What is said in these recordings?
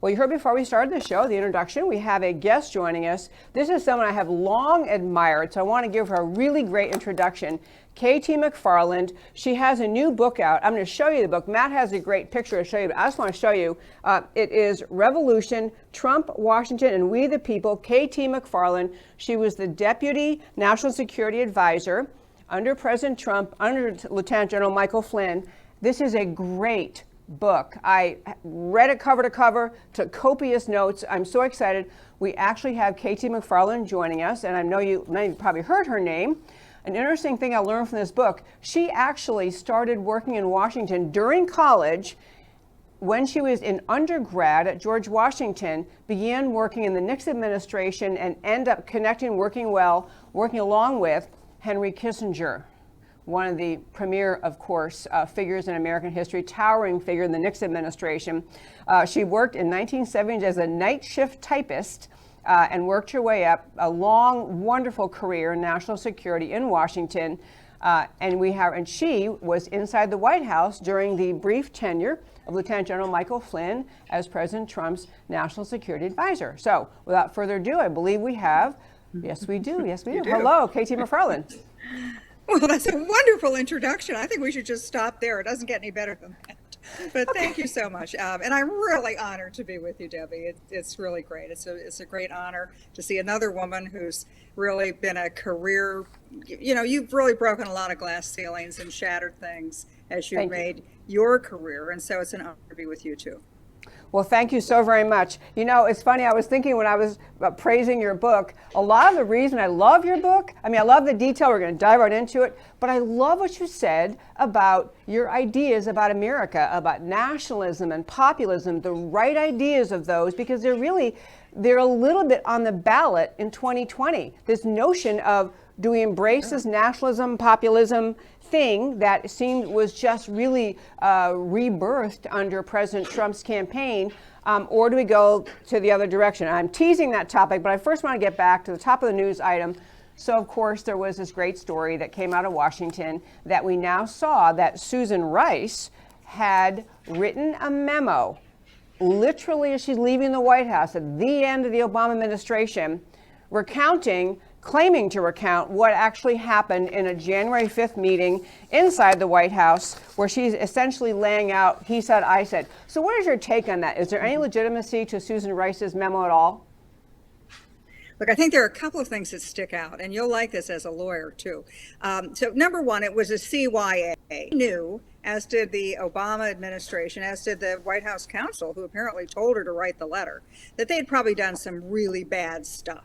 Well, you heard before we started the show, the introduction, we have a guest joining us. This is someone I have long admired, so I want to give her a really great introduction. K.T. McFarland. She has a new book out. I'm going to show you the book. Matt has a great picture to show you, but I just want to show you. It is Revolution, Trump, Washington, and We the People. K.T. McFarland. She was the Deputy National Security Advisor under President Trump, under Lieutenant General Michael Flynn. This is a great book. I read it cover to cover, took copious notes. I'm so excited. We actually have K.T. McFarland joining us, and I know you probably heard her name. An interesting thing I learned from this book, she actually started working in Washington during college. When she was in undergrad at George Washington, began working in the Nixon administration and ended up working along with Henry Kissinger, one of the premier, of course, figures in American history, towering figure in the Nixon administration. She worked in 1970s as a night shift typist and worked her way up, a long, wonderful career in national security in Washington. And she was inside the White House during the brief tenure of Lieutenant General Michael Flynn as President Trump's national security advisor. So without further ado, I believe we have, yes, we do. Hello, K.T. McFarland. Well, that's a wonderful introduction. I think we should just stop there. It doesn't get any better than that. But thank you so much. And I'm really honored to be with you, Debbie. It's really great. It's a great honor to see another woman who's really been a career, you've really broken a lot of glass ceilings and shattered things as you've made your career. And so it's an honor to be with you too. Well, thank you so very much. It's funny, I was thinking when I was praising your book, a lot of the reason I love your book, I love the detail, we're going to dive right into it, but I love what you said about your ideas about America, about nationalism and populism, the right ideas of those, because they're a little bit on the ballot in 2020. This notion of, do we embrace this nationalism, populism thing that was just really rebirthed under President Trump's campaign, or do we go to the other direction? I'm teasing that topic, but I first want to get back to the top of the news item. So, of course, there was this great story that came out of Washington that we now saw that Susan Rice had written a memo, literally as she's leaving the White House at the end of the Obama administration, claiming to recount what actually happened in a January 5th meeting inside the White House, where she's essentially laying out, he said, I said. So what is your take on that? Is there any legitimacy to Susan Rice's memo at all? Look, I think there are a couple of things that stick out, and you'll like this as a lawyer too. So number one, it was a CYA. Knew, as did the Obama administration, as did the White House counsel, who apparently told her to write the letter, that they'd probably done some really bad stuff.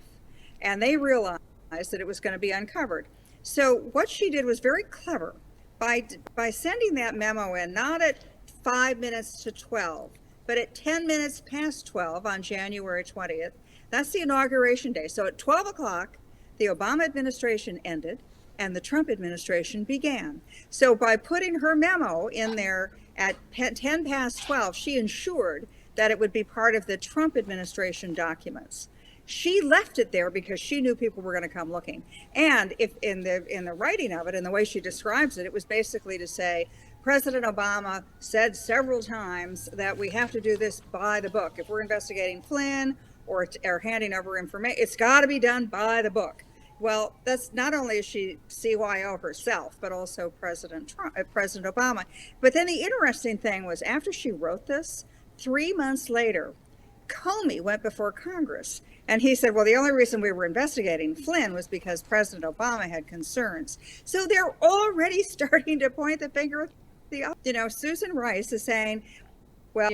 And they realized that it was going to be uncovered. So what she did was very clever. By sending that memo in, not at 5 minutes to 12, but at 10 minutes past 12 on January 20th, that's the inauguration day. So at 12 o'clock, the Obama administration ended and the Trump administration began. So by putting her memo in there at 10 past 12, she ensured that it would be part of the Trump administration documents. She left it there because she knew people were going to come looking. And if in the writing of it and the way she describes it, it was basically to say, President Obama said several times that we have to do this by the book. If we're investigating Flynn or handing over information, it's got to be done by the book. Well, that's not only is she CYO herself, but also President Obama. But then the interesting thing was, after she wrote this, 3 months later, Comey went before Congress. And he said, well, the only reason we were investigating Flynn was because President Obama had concerns. So they're already starting to point the finger at Susan Rice is saying, well,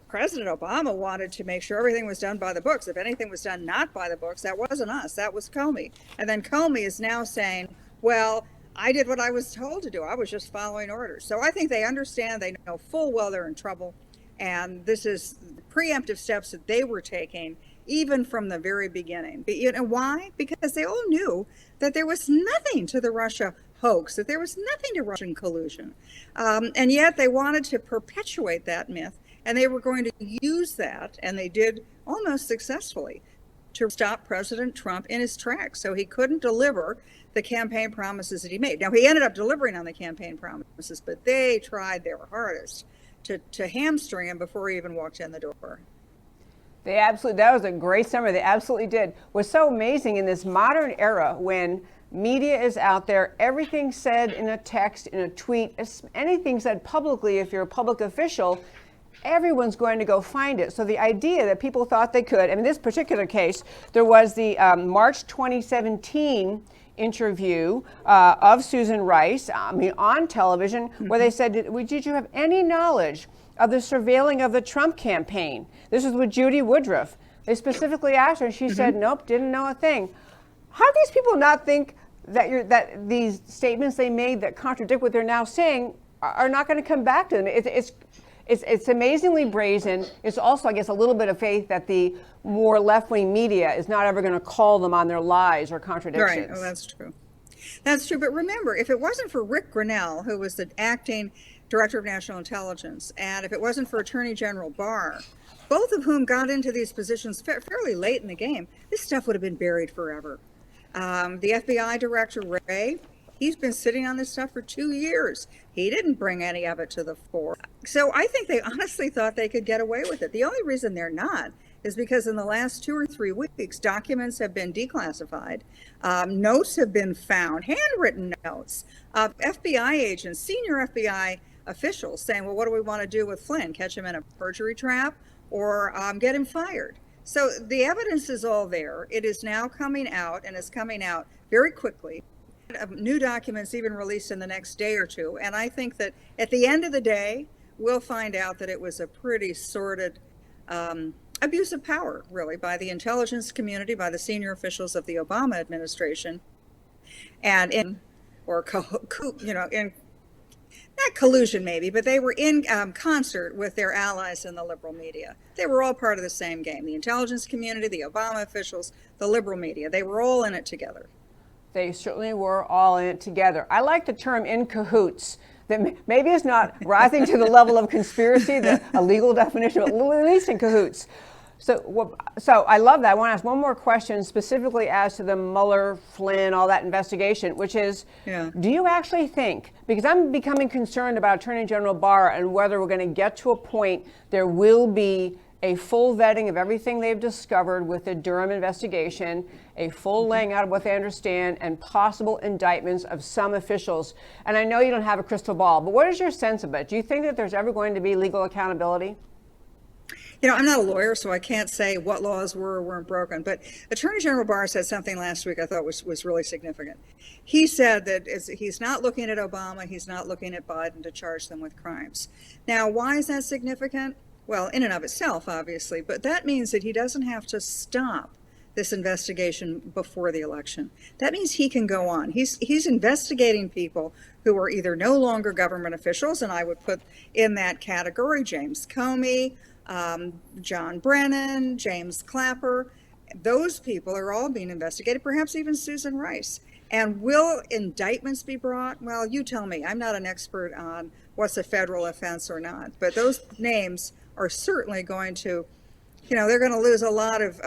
President Obama wanted to make sure everything was done by the books. If anything was done not by the books, that wasn't us, that was Comey. And then Comey is now saying, well, I did what I was told to do. I was just following orders. So I think they understand, they know full well they're in trouble. And this is preemptive steps that they were taking even from the very beginning. But why? Because they all knew that there was nothing to the Russia hoax, that there was nothing to Russian collusion. And yet they wanted to perpetuate that myth, and they were going to use that, and they did almost successfully, to stop President Trump in his tracks. So he couldn't deliver the campaign promises that he made. Now, he ended up delivering on the campaign promises, but they tried their hardest to hamstring him before he even walked in the door. That was a great summary. They absolutely did. What's so amazing in this modern era when media is out there, everything said in a text, in a tweet, anything said publicly, if you're a public official, everyone's going to go find it. So the idea that people thought they could, in this particular case, there was the March 2017 interview of Susan Rice, on television, where they said, did you have any knowledge of the surveilling of the Trump campaign? This was with Judy Woodruff. They specifically asked her, and she said, nope, didn't know a thing. How do these people not think that these statements they made that contradict what they're now saying are not going to come back to them? It's amazingly brazen. It's also, I guess, a little bit of faith that the more left-wing media is not ever going to call them on their lies or contradictions. Right. Oh, that's true. That's true. But remember, if it wasn't for Rick Grinnell, who was the acting Director of National Intelligence, and if it wasn't for Attorney General Barr, both of whom got into these positions fairly late in the game, this stuff would have been buried forever. The FBI Director, Wray, he's been sitting on this stuff for 2 years. He didn't bring any of it to the fore. So I think they honestly thought they could get away with it. The only reason they're not is because in the last 2 or 3 weeks, documents have been declassified, notes have been found, handwritten notes of FBI agents, senior FBI officials saying, well, what do we want to do with Flynn? Catch him in a perjury trap or get him fired? So the evidence is all there. It is now coming out, and it's coming out very quickly. New documents even released in the next day or two. And I think that at the end of the day, we'll find out that it was a pretty sordid abuse of power, really, by the intelligence community, by the senior officials of the Obama administration, and in not collusion maybe, but they were in concert with their allies in the liberal media. They were all part of the same game. The intelligence community, the Obama officials, the liberal media, they were all in it together. They certainly were all in it together. I like the term in cahoots. That maybe it's not rising to the level of conspiracy, a legal definition, but at least in cahoots. So I love that. I want to ask one more question specifically as to the Mueller, Flynn, all that investigation, which is, do you actually think, because I'm becoming concerned about Attorney General Barr and whether we're going to get to a point there will be a full vetting of everything they've discovered with the Durham investigation, a full laying out of what they understand, and possible indictments of some officials. And I know you don't have a crystal ball, but what is your sense of it? Do you think that there's ever going to be legal accountability? You know, I'm not a lawyer, so I can't say what laws were or weren't broken. But Attorney General Barr said something last week I thought was really significant. He said that he's not looking at Obama, he's not looking at Biden to charge them with crimes. Now, why is that significant? Well, in and of itself, obviously, but that means that he doesn't have to stop this investigation before the election. That means he can go on. He's investigating people who are either no longer government officials, and I would put in that category James Comey, John Brennan, James Clapper. Those people are all being investigated, perhaps even Susan Rice. And will indictments be brought? Well, you tell me. I'm not an expert on what's a federal offense or not, but those names are certainly going to, they're going to lose a lot of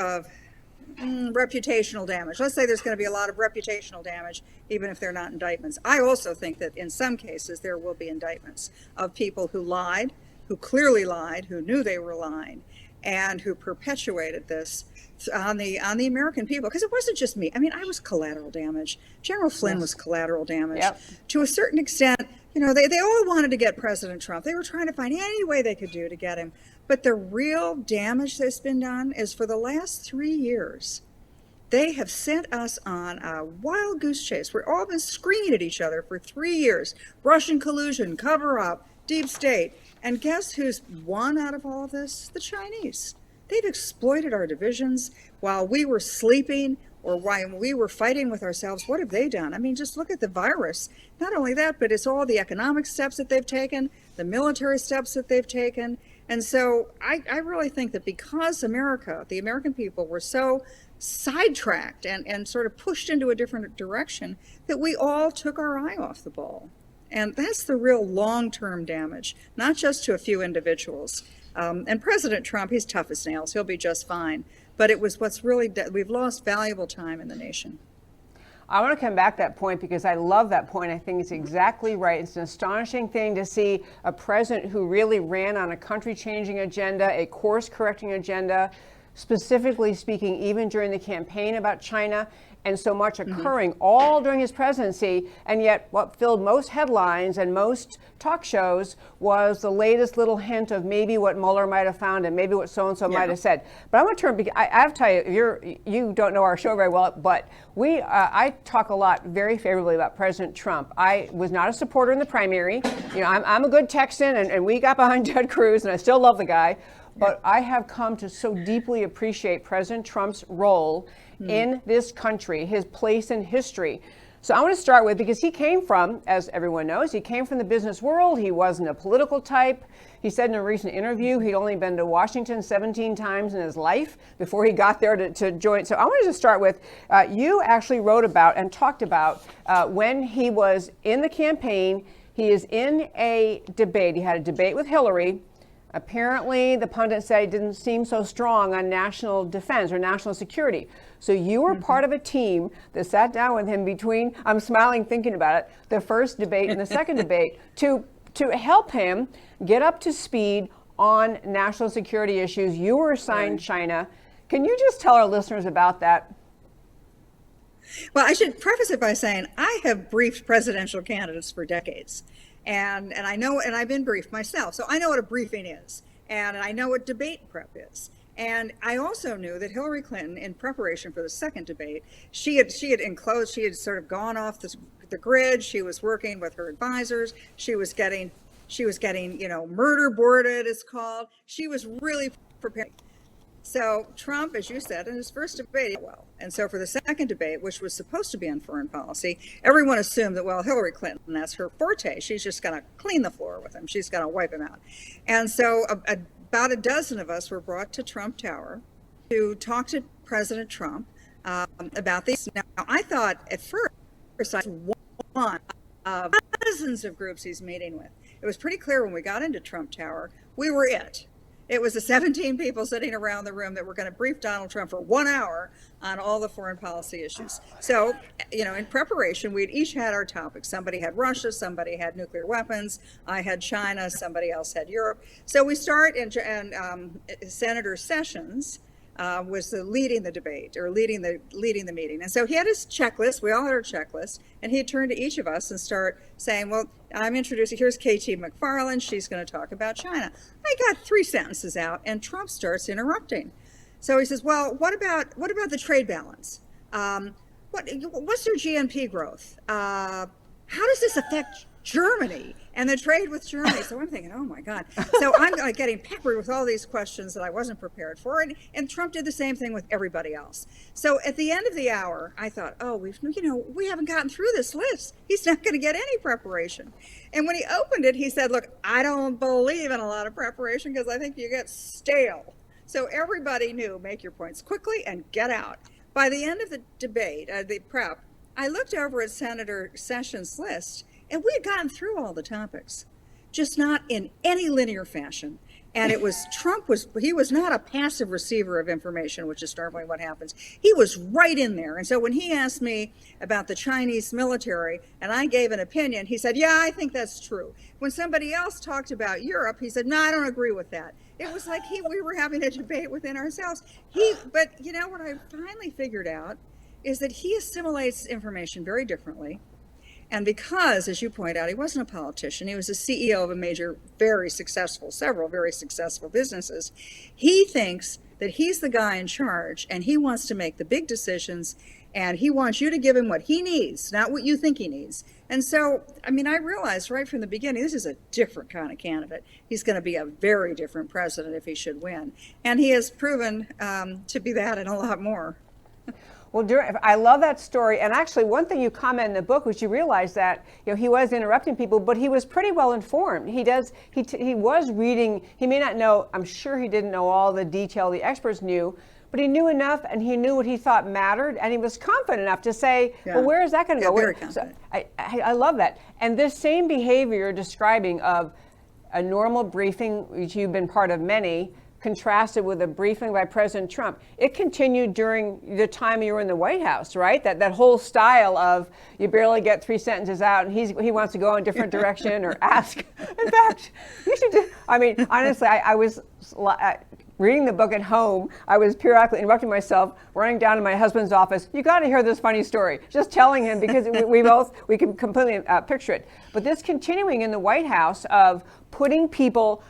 reputational damage. Let's say there's going to be a lot of reputational damage, even if they're not indictments. I also think that in some cases there will be indictments of people who lied, who clearly lied, who knew they were lying, and who perpetuated this on the American people. Because it wasn't just me. I mean, I was collateral damage. General Flynn was collateral damage. Yep. To a certain extent, they all wanted to get President Trump. They were trying to find any way they could do to get him. But the real damage that's been done is for the last 3 years, they have sent us on a wild goose chase. We've all been screaming at each other for 3 years. Russian collusion, cover up, deep state. And guess who's won out of all of this? The Chinese. They've exploited our divisions while we were sleeping or while we were fighting with ourselves. What have they done? I mean, just look at the virus. Not only that, but it's all the economic steps that they've taken, the military steps that they've taken. And so I really think that because America, the American people, were so sidetracked and sort of pushed into a different direction, that we all took our eye off the ball. And that's the real long-term damage, not just to a few individuals. And President Trump, he's tough as nails. He'll be just fine. But it was what's really, we've lost valuable time in the nation. I want to come back to that point because I love that point. I think it's exactly right. It's an astonishing thing to see a president who really ran on a country-changing agenda, a course-correcting agenda, specifically speaking, even during the campaign about China, and so much occurring all during his presidency. And yet what filled most headlines and most talk shows was the latest little hint of maybe what Mueller might have found and maybe what so-and-so might have said. But I'm going to turn, I have to tell you, you don't know our show very well, but I talk a lot very favorably about President Trump. I was not a supporter in the primary. You know, I'm a good Texan, and we got behind Ted Cruz, and I still love the guy. But I have come to so deeply appreciate President Trump's role in this country, his place in history. So I want to start with, because he came from, as everyone knows, he came from the business world. He wasn't a political type. He said in a recent interview he'd only been to Washington 17 times in his life before he got there to join. So I wanted to start with, you actually wrote about and talked about when he was in the campaign. He is in a debate. He had a debate with Hillary. Apparently, the pundit said he didn't seem so strong on national defense or national security. So you were part of a team that sat down with him between, I'm smiling thinking about it, the first debate and the second debate to help him get up to speed on national security issues. You were assigned China. Can you just tell our listeners about that? Well, I should preface it by saying I have briefed presidential candidates for decades. And I know, and I've been briefed myself, so I know what a briefing is, and I know what debate prep is. And I also knew that Hillary Clinton, in preparation for the second debate, she had sort of gone off the grid. She was working with her advisors. She was getting, murder boarded, it's called. She was really prepared. So Trump, as you said, in his first debate, well, and so for the second debate, which was supposed to be on foreign policy, everyone assumed that, well, Hillary Clinton, that's her forte. She's just going to clean the floor with him. She's going to wipe him out. And so about a dozen of us were brought to Trump Tower to talk to President Trump about these. Now, I thought at first I was one of dozens of groups he's meeting with. It was pretty clear when we got into Trump Tower, we were it. It was the 17 people sitting around the room that were going to brief Donald Trump for 1 hour on all the foreign policy issues. So, in preparation, we'd each had our topics. Somebody had Russia, somebody had nuclear weapons, I had China, somebody else had Europe. So we start, and Senator Sessions was leading the debate, or leading the meeting. And so he had his checklist. We all had our checklist, and he'd turn to each of us and start saying, well, I'm introducing, here's KT McFarland. She's going to talk about China. I got 3 sentences out, and Trump starts interrupting. So he says, well, what about the trade balance? What's their GNP growth? How does this affect Germany and the trade with Germany? So I'm thinking, oh my God. So I'm getting peppered with all these questions that I wasn't prepared for. And Trump did the same thing with everybody else. So at the end of the hour, I thought, oh, we haven't gotten through this list. He's not going to get any preparation. And when he opened it, he said, look, I don't believe in a lot of preparation because I think you get stale. So everybody knew, make your points quickly and get out. By the end of the debate, the prep, I looked over at Senator Sessions' list, and we had gotten through all the topics, just not in any linear fashion. And it was, he was not a passive receiver of information, which is normally what happens. He was right in there. And so when he asked me about the Chinese military, and I gave an opinion, he said, yeah, I think that's true. When somebody else talked about Europe, he said, no, I don't agree with that. It was like we were having a debate within ourselves. But what I finally figured out is that he assimilates information very differently. And because, as you point out, he wasn't a politician, he was a CEO of several very successful businesses, he thinks that he's the guy in charge and he wants to make the big decisions and he wants you to give him what he needs, not what you think he needs. And so, I realized right from the beginning, this is a different kind of candidate. He's going to be a very different president if he should win. And he has proven to be that and a lot more. Well, I love that story. And actually, one thing you comment in the book was you realize that he was interrupting people, but he was pretty well informed. He was reading. He may not know. I'm sure he didn't know all the detail the experts knew, but he knew enough, and he knew what he thought mattered, and he was confident enough to say, well, where is that going to go? Very confident. So I love that. And this same behavior you're describing of a normal briefing, which you've been part of many, contrasted with a briefing by President Trump. It continued during the time you were in the White House, right? That whole style of you barely get 3 sentences out and he wants to go in a different direction or ask. In fact, you should honestly, I was reading the book at home, I was periodically interrupting myself, running down to my husband's office. You got to hear this funny story. Just telling him, because we can completely picture it. But this continuing in the White House of putting people,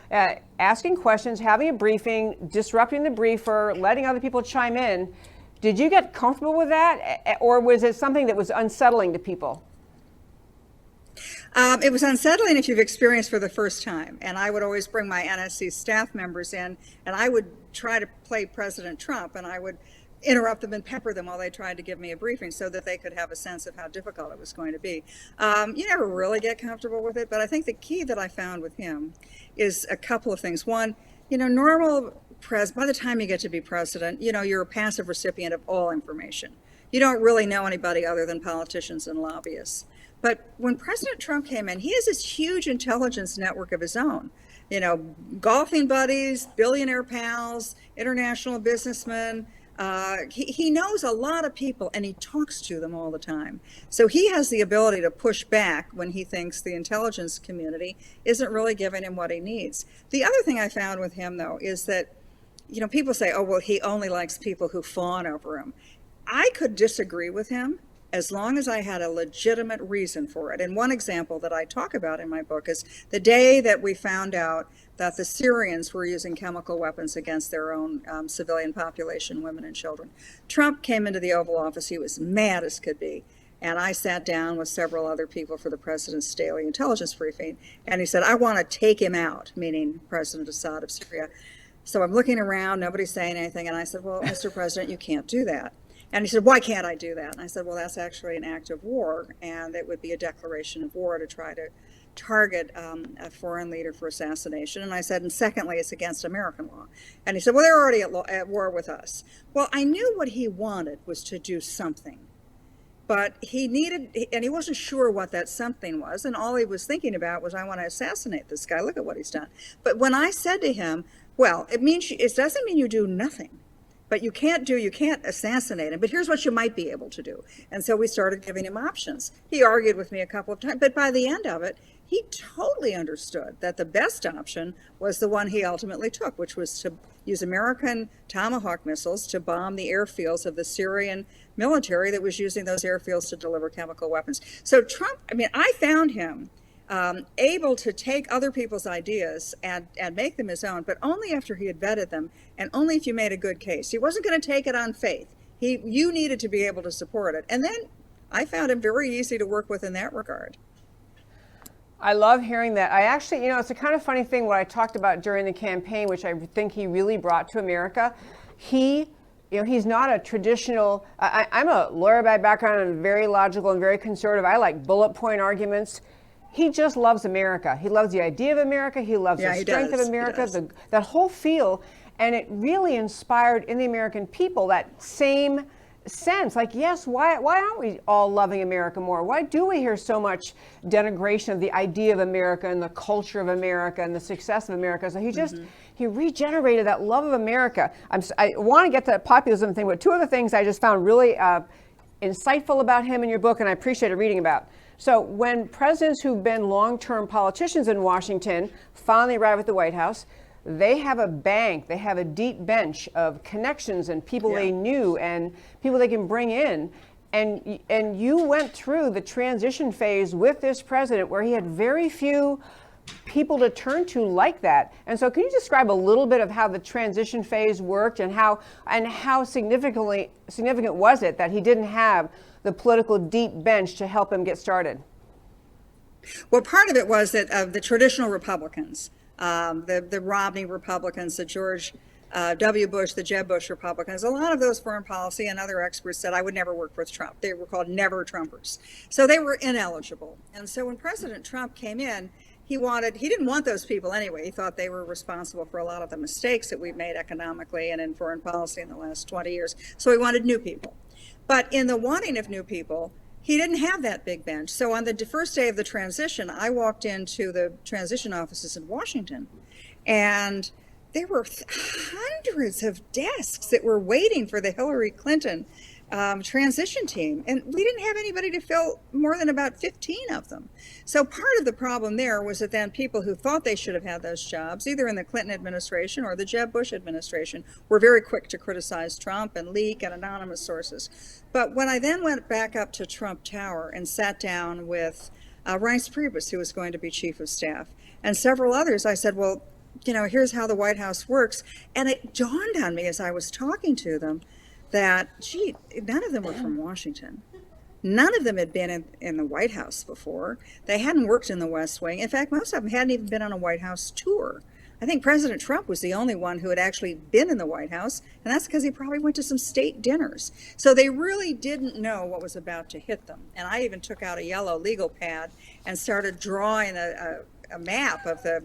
asking questions, having a briefing, disrupting the briefer, letting other people chime in. Did you get comfortable with that, or was it something that was unsettling to people? It was unsettling if you've experienced for the first time. And I would always bring my NSC staff members in, and I would try to play President Trump, and I would interrupt them and pepper them while they tried to give me a briefing so that they could have a sense of how difficult it was going to be. You never really get comfortable with it, but I think the key that I found with him is a couple of things. One, by the time you get to be president, you're a passive recipient of all information. You don't really know anybody other than politicians and lobbyists. But when President Trump came in, he has this huge intelligence network of his own. Golfing buddies, billionaire pals, international businessmen. He knows a lot of people, and he talks to them all the time. So he has the ability to push back when he thinks the intelligence community isn't really giving him what he needs. The other thing I found with him, though, is that, people say, oh, well, he only likes people who fawn over him. I could disagree with him as long as I had a legitimate reason for it. And one example that I talk about in my book is the day that we found out that the Syrians were using chemical weapons against their own civilian population, women and children. Trump came into the Oval Office. He was mad as could be. And I sat down with several other people for the president's daily intelligence briefing. And he said, I want to take him out, meaning President Assad of Syria. So I'm looking around, nobody's saying anything. And I said, well, Mr. President, you can't do that. And he said, why can't I do that? And I said, well, that's actually an act of war, and it would be a declaration of war to try to target a foreign leader for assassination. And I said, and secondly, it's against American law. And he said, well, they're already at war with us. Well, I knew what he wanted was to do something. But and he wasn't sure what that something was, and all he was thinking about was, I want to assassinate this guy. Look at what he's done. But when I said to him, well, it doesn't mean you do nothing. But you can't assassinate him. But here's what you might be able to do. And so we started giving him options. He argued with me a couple of times, but by the end of it, he totally understood that the best option was the one he ultimately took, which was to use American Tomahawk missiles to bomb the airfields of the Syrian military that was using those airfields to deliver chemical weapons. So Trump, I found him able to take other people's ideas and make them his own, but only after he had vetted them, and only if you made a good case. He wasn't going to take it on faith. You needed to be able to support it. And then I found him very easy to work with in that regard. I love hearing that. I actually, it's a kind of funny thing what I talked about during the campaign, which I think he really brought to America. He's not a traditional, I'm a lawyer by background and very logical and very conservative. I like bullet point arguments. He just loves America. He loves the idea of America. He loves the strength of America, that whole feel. And it really inspired in the American people that same sense. Like, yes, why aren't we all loving America more? Why do we hear so much denigration of the idea of America and the culture of America and the success of America? So he regenerated that love of America. I want to get to that populism thing, but two other things I just found really insightful about him in your book, and I appreciated reading about. So when presidents who've been long-term politicians in Washington finally arrive at the White House, they have a bank, they have a deep bench of connections and people they knew and people they can bring in. And you went through the transition phase with this president where he had very few people to turn to like that. And so can you describe a little bit of how the transition phase worked and how significant was it that he didn't have the political deep bench to help him get started? Well, part of it was that the traditional Republicans, the Romney Republicans, the George W. Bush, the Jeb Bush Republicans, a lot of those foreign policy and other experts said I would never work with Trump. They were called never Trumpers. So they were ineligible. And so when President Trump came in, he didn't want those people anyway. He thought they were responsible for a lot of the mistakes that we've made economically and in foreign policy in the last 20 years. So he wanted new people. But in the wanting of new people, he didn't have that big bench. So on the first day of the transition, I walked into the transition offices in Washington, and there were hundreds of desks that were waiting for the Hillary Clinton transition team, and we didn't have anybody to fill more than about 15 of them. So part of the problem there was that then people who thought they should have had those jobs, either in the Clinton administration or the Jeb Bush administration, were very quick to criticize Trump and leak and anonymous sources. But when I then went back up to Trump Tower and sat down with Reince Priebus, who was going to be chief of staff, and several others, I said, well, here's how the White House works. And it dawned on me as I was talking to them that, gee, none of them were from Washington. None of them had been in the White House before. They hadn't worked in the West Wing. In fact, most of them hadn't even been on a White House tour. I think President Trump was the only one who had actually been in the White House, and that's because he probably went to some state dinners. So they really didn't know what was about to hit them. And I even took out a yellow legal pad and started drawing a map of the,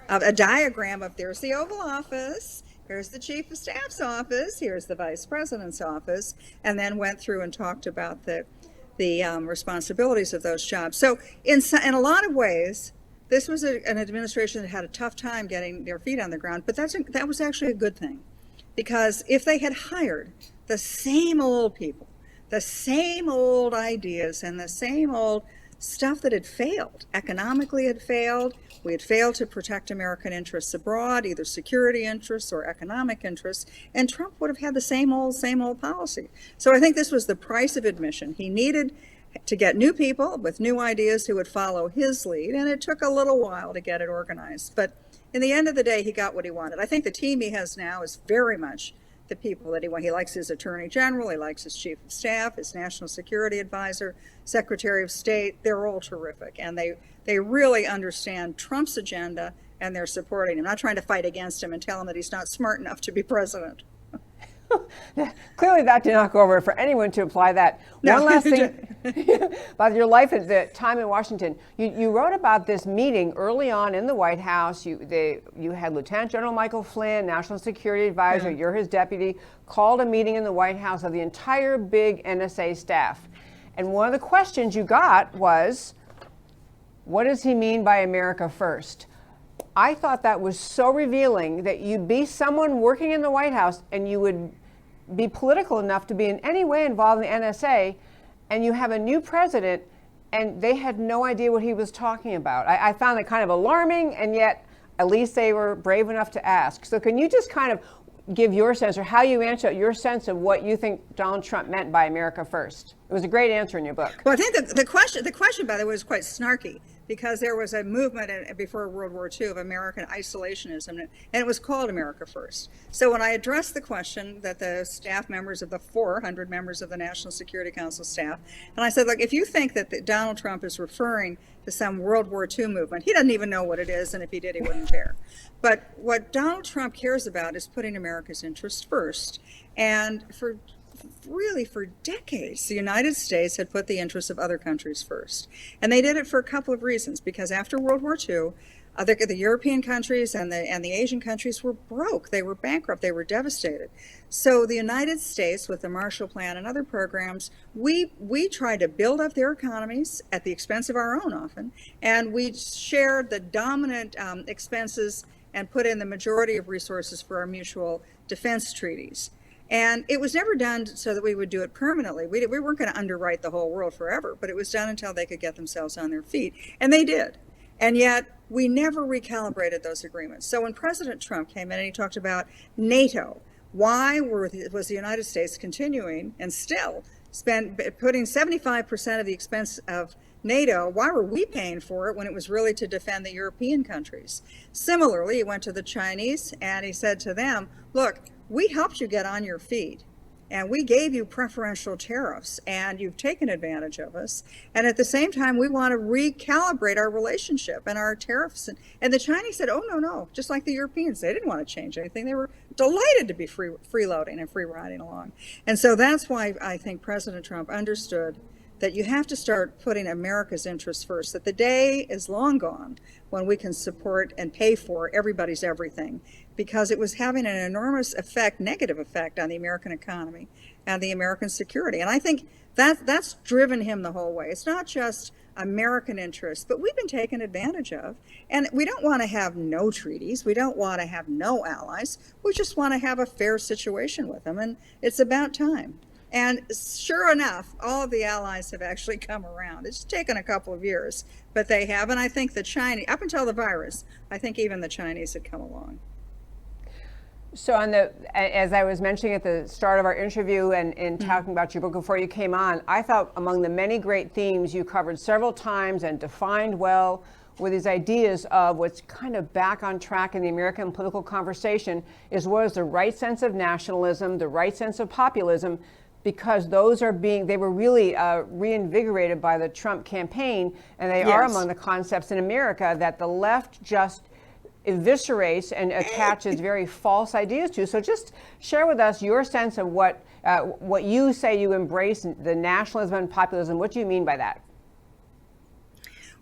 of a diagram of there's the Oval Office, here's the Chief of Staff's office, here's the Vice President's office, and then went through and talked about the responsibilities of those jobs. So in a lot of ways, this was an administration that had a tough time getting their feet on the ground, but that was actually a good thing. Because if they had hired the same old people, the same old ideas, and the same old stuff that had failed, economically had failed, we had failed to protect American interests abroad, either security interests or economic interests, and Trump would have had the same old policy. So I think this was the price of admission. He needed to get new people with new ideas who would follow his lead, and it took a little while to get it organized. But in the end of the day, he got what he wanted. I think the team he has now is very much the people that he wants. He likes his attorney general, he likes his chief of staff, his national security advisor, secretary of state. They're all terrific, and they really understand Trump's agenda, and they're supporting him. I'm not trying to fight against him and tell him that he's not smart enough to be president. Clearly that did not go over for anyone to apply that. No. One last thing about your life at the time in Washington. You wrote about this meeting early on in the White House. You had Lieutenant General Michael Flynn, National Security Advisor, you're his deputy, called a meeting in the White House of the entire big NSA staff. And one of the questions you got was, what does he mean by America first? I thought that was so revealing that you'd be someone working in the White House and you would be political enough to be in any way involved in the NSA, and you have a new president and they had no idea what he was talking about. I found it kind of alarming, and yet at least they were brave enough to ask. So can you just kind of give your sense, or how you answer your sense of what you think Donald Trump meant by America first? It was a great answer in your book. Well, I think the question, by the way, was quite snarky, because there was a movement before World War II of American isolationism, and it was called America First. So when I addressed the question that the staff members of the 400 members of the National Security Council staff, and I said, look, if you think that Donald Trump is referring to some World War II movement, he doesn't even know what it is, and if he did, he wouldn't care. But what Donald Trump cares about is putting America's interests first. And for decades, the United States had put the interests of other countries first. And they did it for a couple of reasons, because after World War II, the European countries and the Asian countries were broke. They were bankrupt. They were devastated. So the United States, with the Marshall Plan and other programs, we tried to build up their economies at the expense of our own often, and we shared the dominant expenses and put in the majority of resources for our mutual defense treaties. And it was never done so that we would do it permanently. We weren't going to underwrite the whole world forever, but it was done until they could get themselves on their feet. And they did. And yet we never recalibrated those agreements. So when President Trump came in and he talked about NATO, why was the United States continuing and still putting 75% of the expense of NATO, why were we paying for it when it was really to defend the European countries? Similarly, he went to the Chinese and he said to them, look, we helped you get on your feet, and we gave you preferential tariffs, and you've taken advantage of us. And at the same time, we want to recalibrate our relationship and our tariffs. And the Chinese said, oh, no, just like the Europeans, they didn't want to change anything. They were delighted to be freeloading and free riding along. And so that's why I think President Trump understood that you have to start putting America's interests first, that the day is long gone when we can support and pay for everybody's everything, because it was having an enormous effect, negative effect on the American economy and the American security. And I think that's driven him the whole way. It's not just American interests, but we've been taken advantage of. And we don't want to have no treaties. We don't want to have no allies. We just want to have a fair situation with them. And it's about time. And sure enough, all of the allies have actually come around. It's taken a couple of years, but they have. And I think the Chinese, up until the virus, I think even the Chinese had come along. So as I was mentioning at the start of our interview and in talking about your book before you came on, I thought among the many great themes you covered several times and defined well were these ideas of what's kind of back on track in the American political conversation is what is the right sense of nationalism, the right sense of populism, because those are they were really reinvigorated by the Trump campaign, and they are among the concepts in America that the left just eviscerates and attaches very false ideas to. So just share with us your sense of what you say you embrace, the nationalism and populism. What do you mean by that?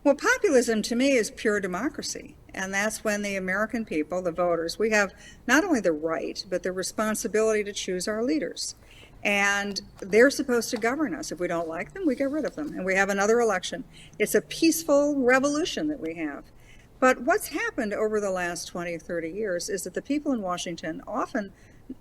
Well, populism to me is pure democracy. And that's when the American people, the voters, we have not only the right, but the responsibility to choose our leaders. And they're supposed to govern us. If we don't like them, we get rid of them. And we have another election. It's a peaceful revolution that we have. But what's happened over the last 20 or 30 years is that the people in Washington, often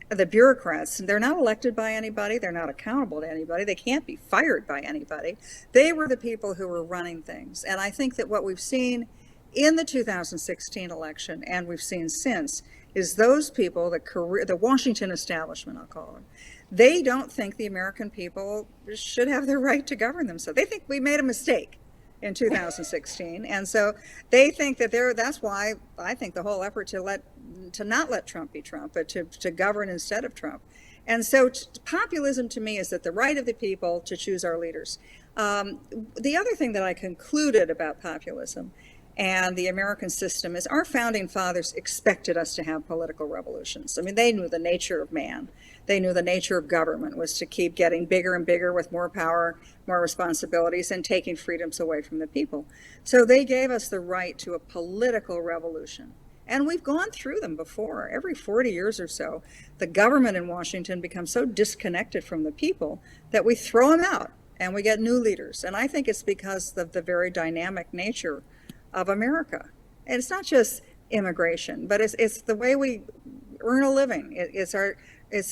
the bureaucrats, they're not elected by anybody, they're not accountable to anybody, they can't be fired by anybody. They were the people who were running things. And I think that what we've seen in the 2016 election, and we've seen since, is those people, the Washington establishment, I'll call them, they don't think the American people should have the right to govern themselves. They think we made a mistake in 2016, and so they think that that's why I think the whole effort to not let Trump be Trump, but to govern instead of Trump. And so populism to me is that the right of the people to choose our leaders. The other thing that I concluded about populism and the American system is our founding fathers expected us to have political revolutions. I mean, they knew the nature of man. They knew the nature of government was to keep getting bigger and bigger with more power, more responsibilities, and taking freedoms away from the people. So they gave us the right to a political revolution. And we've gone through them before. Every 40 years or so, the government in Washington becomes so disconnected from the people that we throw them out and we get new leaders. And I think it's because of the very dynamic nature of America. And it's not just immigration, but it's the way we earn a living. It's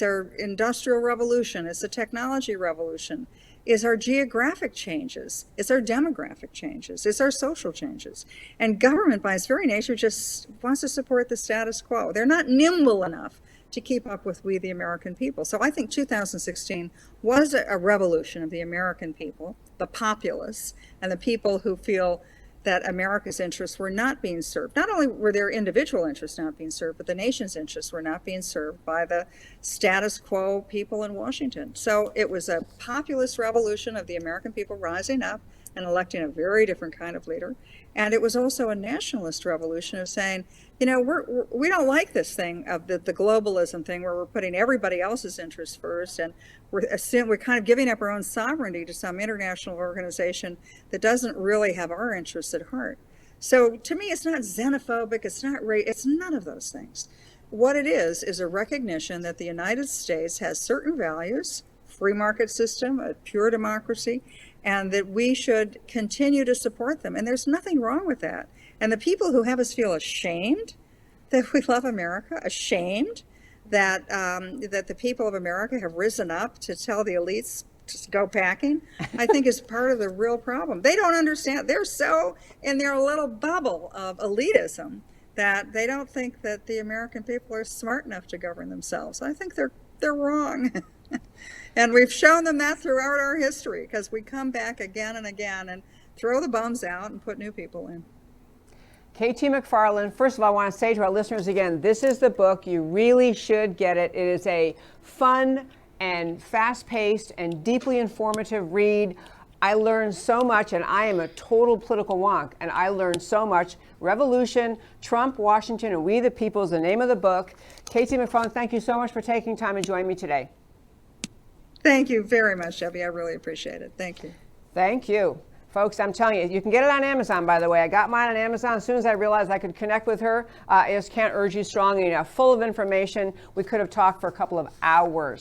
our industrial revolution. It's the technology revolution. It's our geographic changes. It's our demographic changes. It's our social changes. And government, by its very nature, just wants to support the status quo. They're not nimble enough to keep up with we, the American people. So I think 2016 was a revolution of the American people, the populace, and the people who feel that America's interests were not being served. Not only were their individual interests not being served, but the nation's interests were not being served by the status quo people in Washington. So it was a populist revolution of the American people rising up and electing a very different kind of leader. And it was also a nationalist revolution of saying, you know, we don't like this thing of the globalism thing where we're putting everybody else's interests first, and we're kind of giving up our own sovereignty to some international organization that doesn't really have our interests at heart. So to me, it's not xenophobic, it's none of those things. What it is a recognition that the United States has certain values, free market system, a pure democracy, and that we should continue to support them. And there's nothing wrong with that. And the people who have us feel ashamed that we love America, ashamed that that the people of America have risen up to tell the elites to go packing, I think is part of the real problem. They don't understand. They're so in their little bubble of elitism that they don't think that the American people are smart enough to govern themselves. I think they're wrong. And we've shown them that throughout our history, because we come back again and again and throw the bums out and put new people in. KT McFarland, first of all, I want to say to our listeners again, this is the book. You really should get it. It is a fun and fast-paced and deeply informative read. I learned so much, and I am a total political wonk, and I learned so much. Revolution, Trump, Washington, and We the People is the name of the book. KT McFarland, thank you so much for taking time to join me today. Thank you very much, Debbie. I really appreciate it. Thank you. Thank you. Folks, I'm telling you, you can get it on Amazon, by the way. I got mine on Amazon as soon as I realized I could connect with her. I just can't urge you strongly enough. Full of information. We could have talked for a couple of hours.